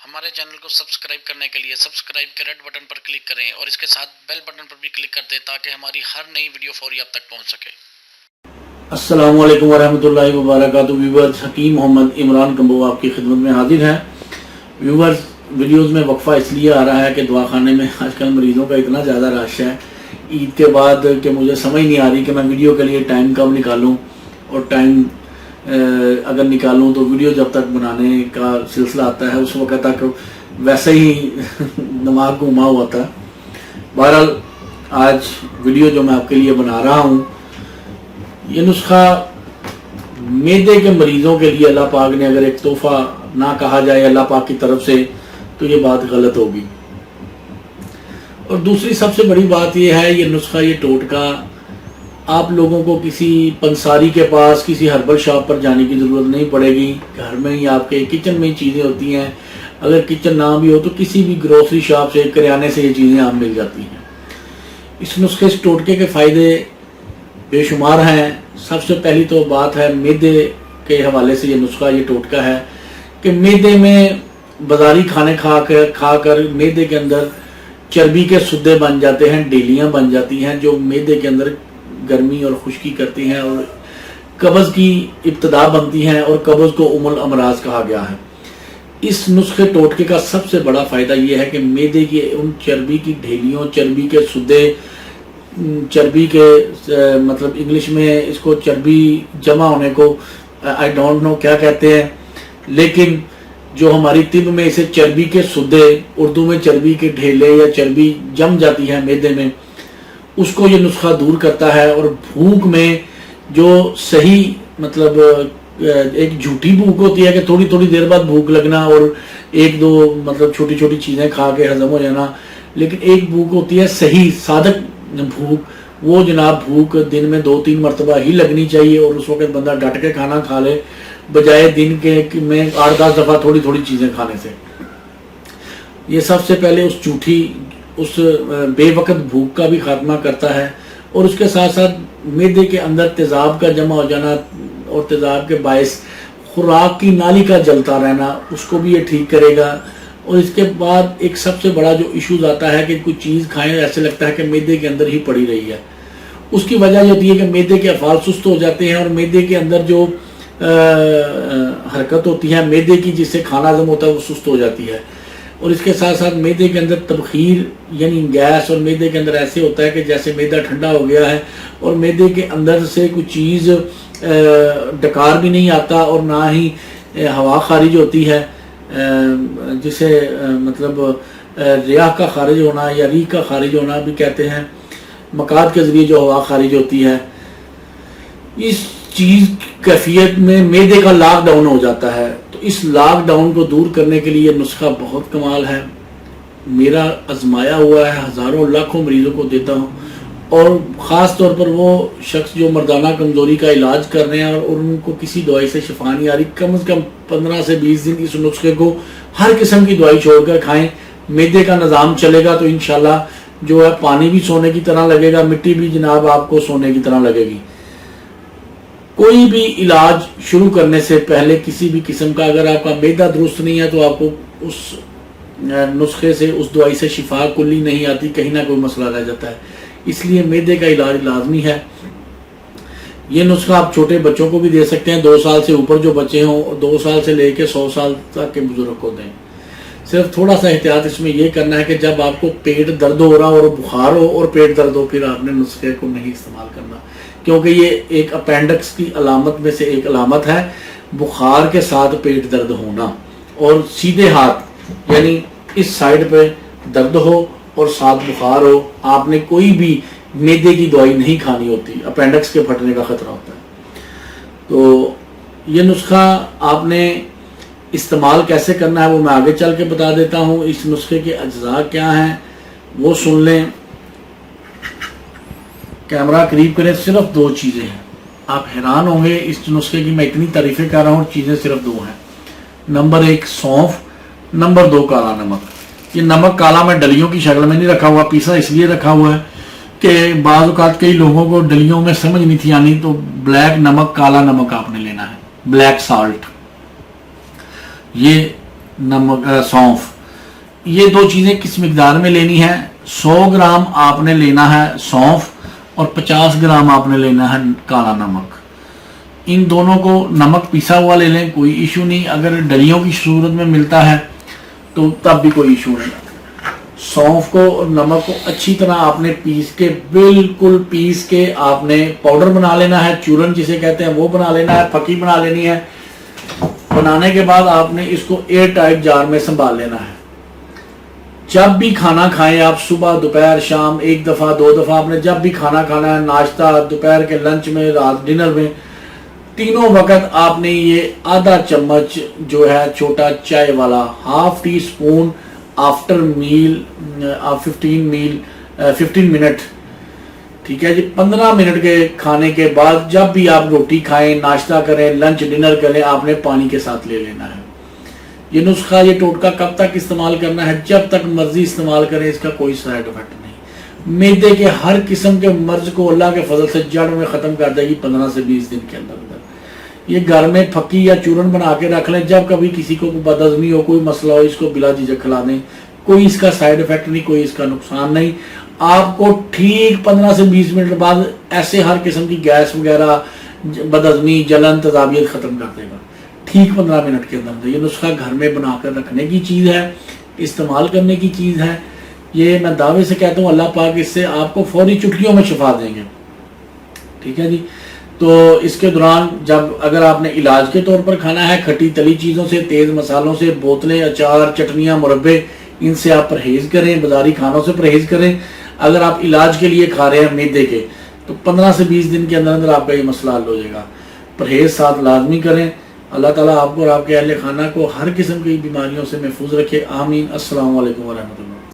ہمارے چینل کو سبسکرائب کرنے کے لیے سبسکرائب کے ریڈ بٹن پر کلک کریں اور اس کے ساتھ بیل بٹن پر بھی کلک کر دیں تاکہ ہماری ہر نئی ویڈیو فوری آپ تک پہنچ سکے۔ السلام علیکم ورحمۃ اللہ وبرکاتہ۔ ویورز، حکیم محمد عمران کمبو آپ کی خدمت میں حاضر ہے۔ ویورز، ویڈیوز میں وقفہ اس لیے آ رہا ہے کہ دواخانے میں آج کل مریضوں کا اتنا زیادہ رش ہے عید کے بعد کہ مجھے سمجھ نہیں آ رہی کہ میں ویڈیو کے لیے ٹائم کب نکالوں، اور ٹائم اگر نکالوں تو ویڈیو جب تک بنانے کا سلسلہ آتا ہے اس وقت تک ویسے ہی دماغ گھوما ہوا تھا۔ بہرحال آج ویڈیو جو میں آپ کے لیے بنا رہا ہوں، یہ نسخہ معدے کے مریضوں کے لیے اللہ پاک نے اگر ایک تحفہ نہ کہا جائے اللہ پاک کی طرف سے تو یہ بات غلط ہوگی۔ اور دوسری سب سے بڑی بات یہ ہے، یہ نسخہ، یہ ٹوٹکا آپ لوگوں کو کسی پنساری کے پاس، کسی ہربل شاپ پر جانے کی ضرورت نہیں پڑے گی۔ گھر میں ہی آپ کے کچن میں ہی چیزیں ہوتی ہیں، اگر کچن نہ بھی ہو تو کسی بھی گروسری شاپ سے، کریانے سے یہ چیزیں آپ مل جاتی ہیں۔ اس نسخے، اس ٹوٹکے کے فائدے بے شمار ہیں۔ سب سے پہلی تو بات ہے معدے کے حوالے سے، یہ نسخہ، یہ ٹوٹکا ہے کہ معدے میں بازاری کھانے کھا کر معدے کے اندر چربی کے سدے بن جاتے ہیں، ڈیلیاں بن جاتی ہیں جو معدے کے اندر گرمی اور خشکی کرتی ہیں اور قبض کی ابتدا بنتی ہیں، اور قبض کو ام الامراض کہا گیا ہے۔ اس نسخے ٹوٹکے کا سب سے بڑا فائدہ یہ ہے کہ معدے کی ان چربی کی ڈھیلیوں، چربی کے سدے، چربی کے مطلب انگلش میں اس کو چربی جمع ہونے کو آئی ڈونٹ نو کیا کہتے ہیں، لیکن جو ہماری طب میں اسے چربی کے سدے، اردو میں چربی کے ڈھیلے یا چربی جم جاتی ہے معدے میں، اس کو یہ نسخہ دور کرتا ہے۔ اور بھوک میں جو صحیح مطلب ایک جھوٹی بھوک ہوتی ہے کہ تھوڑی تھوڑی دیر بعد بھوک لگنا اور ایک دو مطلب چھوٹی چھوٹی چیزیں کھا کے ہضم ہو جانا، لیکن ایک بھوک ہوتی ہے صحیح صادق بھوک، وہ جناب بھوک دن میں 2-3 مرتبہ ہی لگنی چاہیے، اور اس وقت بندہ ڈٹ کے کھانا کھا لے بجائے دن کے میں 8-10 دفعہ تھوڑی تھوڑی چیزیں کھانے سے۔ یہ سب سے پہلے اس جھوٹی، اس بے وقت بھوک کا بھی خاتمہ کرتا ہے، اور اس کے ساتھ ساتھ معدے کے اندر تیزاب کا جمع ہو جانا اور تیزاب کے باعث خوراک کی نالی کا جلتا رہنا، اس کو بھی یہ ٹھیک کرے گا۔ اور اس کے بعد ایک سب سے بڑا جو ایشوز آتا ہے کہ کوئی چیز کھائیں ایسے لگتا ہے کہ معدے کے اندر ہی پڑی رہی ہے، اس کی وجہ یہ ہوتی ہے کہ معدے کے افعال سست ہو جاتے ہیں، اور معدے کے اندر جو حرکت ہوتی ہے معدے کی جس سے کھانا ہضم ہوتا ہے وہ سست ہو جاتی ہے۔ اور اس کے ساتھ ساتھ معدے کے اندر تبخیر یعنی گیس، اور معدے کے اندر ایسے ہوتا ہے کہ جیسے معدہ ٹھنڈا ہو گیا ہے، اور معدے کے اندر سے کوئی چیز ڈکار بھی نہیں آتا، اور نہ ہی ہوا خارج ہوتی ہے، جسے مطلب ریاح کا خارج ہونا یا ریح کا خارج ہونا بھی کہتے ہیں، مقعد کے ذریعے جو ہوا خارج ہوتی ہے۔ اس چیز کیفیت میں معدے کا لاک ڈاؤن ہو جاتا ہے، تو اس لاک ڈاؤن کو دور کرنے کے لیے نسخہ بہت کمال ہے، میرا آزمایا ہوا ہے، ہزاروں لاکھوں مریضوں کو دیتا ہوں، اور خاص طور پر وہ شخص جو مردانہ کمزوری کا علاج کر رہے ہیں اور ان کو کسی دوائی سے شفا نہیں آ رہی، کم از کم 15 سے 20 دن اس نسخے کو ہر قسم کی دوائی چھوڑ کر کھائیں، معدے کا نظام چلے گا تو انشاءاللہ جو ہے پانی بھی سونے کی طرح لگے گا، مٹی بھی جناب آپ کو سونے کی طرح لگے گی۔ کوئی بھی علاج شروع کرنے سے پہلے کسی بھی قسم کا اگر آپ کا معدہ درست نہیں ہے تو آپ کو اس نسخے سے، اس دوائی سے شفا کلی نہیں آتی، کہیں نہ کوئی مسئلہ رہ جاتا ہے، اس لیے معدے کا علاج لازمی ہے۔ یہ نسخہ آپ چھوٹے بچوں کو بھی دے سکتے ہیں، 2 سال سے اوپر جو بچے ہوں، 2 سال سے لے کے 100 سال تک کے بزرگ کو دیں۔ صرف تھوڑا سا احتیاط اس میں یہ کرنا ہے کہ جب آپ کو پیٹ درد ہو رہا اور بخار ہو اور پیٹ درد ہو، پھر آپ نے نسخے کو نہیں استعمال کرنا، کیونکہ یہ ایک اپینڈکس کی علامت میں سے ایک علامت ہے، بخار کے ساتھ پیٹ درد ہونا، اور سیدھے ہاتھ یعنی اس سائیڈ پہ درد ہو اور ساتھ بخار ہو، آپ نے کوئی بھی معدے کی دوائی نہیں کھانی ہوتی، اپینڈکس کے پھٹنے کا خطرہ ہوتا ہے۔ تو یہ نسخہ آپ نے استعمال کیسے کرنا ہے وہ میں آگے چل کے بتا دیتا ہوں۔ اس نسخے کے اجزاء کیا ہیں وہ سن لیں، کیمرہ قریب کریں، صرف 2 چیزیں ہیں، آپ حیران ہوں گے اس نسخے کی میں اتنی تعریفیں کر رہا ہوں، چیزیں صرف 2 ہیں۔ نمبر 1 سونف، نمبر 2 کالا نمک۔ یہ نمک کالا میں ڈلیوں کی شکل میں نہیں رکھا ہوا، پیسا اس لیے رکھا ہوا ہے کہ بعض اوقات کئی لوگوں کو ڈلیوں میں سمجھ نہیں تھی آنی، تو بلیک نمک، کالا نمک آپ نے لینا ہے، بلیک سالٹ۔ یہ نمک سونف، یہ دو چیزیں کس مقدار میں لینی ہے؟ 100 گرام آپ نے لینا ہے سونف اور 50 گرام آپ نے لینا ہے کالا نمک۔ ان دونوں کو نمک پیسا ہوا لے لیں، کوئی ایشو نہیں، اگر ڈلیوں کی صورت میں ملتا ہے تو تب بھی کوئی ایشو نہیں۔ سونف کو اور نمک کو اچھی طرح آپ نے پیس کے، بالکل پیس کے آپ نے پاؤڈر بنا لینا ہے، چورن جسے کہتے ہیں وہ بنا لینا ہے، پھکی بنا لینی ہے۔ بنانے کے بعد آپ نے اس کو ایئر ٹائٹ جار میں سنبھال لینا ہے۔ جب بھی کھانا کھائیں آپ، صبح دوپہر شام، 1 دفعہ 2 دفعہ، آپ نے جب بھی کھانا کھانا ہے، ناشتہ، دوپہر کے لنچ میں، رات ڈنر میں، تینوں وقت آپ نے یہ آدھا چمچ جو ہے چھوٹا چائے والا، ½ ٹی اسپون آفٹر میل 15 منٹ، ٹھیک ہے جی، 15 منٹ کے کھانے کے بعد جب بھی آپ روٹی کھائیں، ناشتہ کریں، لنچ ڈنر کریں، آپ نے پانی کے ساتھ لے لینا ہے۔ یہ نسخہ، یہ ٹوٹکا کب تک استعمال کرنا ہے؟ جب تک مرضی استعمال کریں، اس کا کوئی سائیڈ افیکٹ نہیں۔ معدے کے ہر قسم کے مرض کو اللہ کے فضل سے جڑ میں ختم کر دے گی 15 سے 20 دن کے اندر۔ یہ گھر میں پھکی یا چورن بنا کے رکھ لیں، جب کبھی کسی کو بدہضمی ہو، کوئی مسئلہ ہو، اس کو بلا جھجک کھلا دیں، کوئی اس کا سائیڈ افیکٹ نہیں، کوئی اس کا نقصان نہیں۔ آپ کو ٹھیک 15 سے 20 منٹ بعد ایسے ہر قسم کی گیس وغیرہ، بدہضمی، جلن، تذابیت ختم کر دے گا، ٹھیک 15 منٹ کے اندر۔ یہ نسخہ گھر میں بنا کر رکھنے کی چیز ہے، استعمال کرنے کی چیز ہے۔ یہ میں دعوے سے کہتا ہوں اللہ پاک اس سے آپ کو فوری چٹکیوں میں شفا دیں گے، ٹھیک ہے جی۔ تو اس کے دوران جب اگر آپ نے علاج کے طور پر کھانا ہے، کھٹی تلی چیزوں سے، تیز مسالوں سے، بوتلیں، اچار، چٹنیاں، مربے، ان سے آپ پرہیز کریں، بازاری کھانوں سے پرہیز کریں۔ اگر آپ علاج کے لیے کھا رہے ہیں معدے کے، تو 15 سے 20 دن کے اندر اندر آپ کا یہ مسئلہ حل ہو جائے گا۔ پرہیز ساتھ لازمی کریں۔ اللہ تعالیٰ آپ کو اور آپ کے اہل خانہ کو ہر قسم کی بیماریوں سے محفوظ رکھے، آمین۔ السلام علیکم ورحمۃ اللہ۔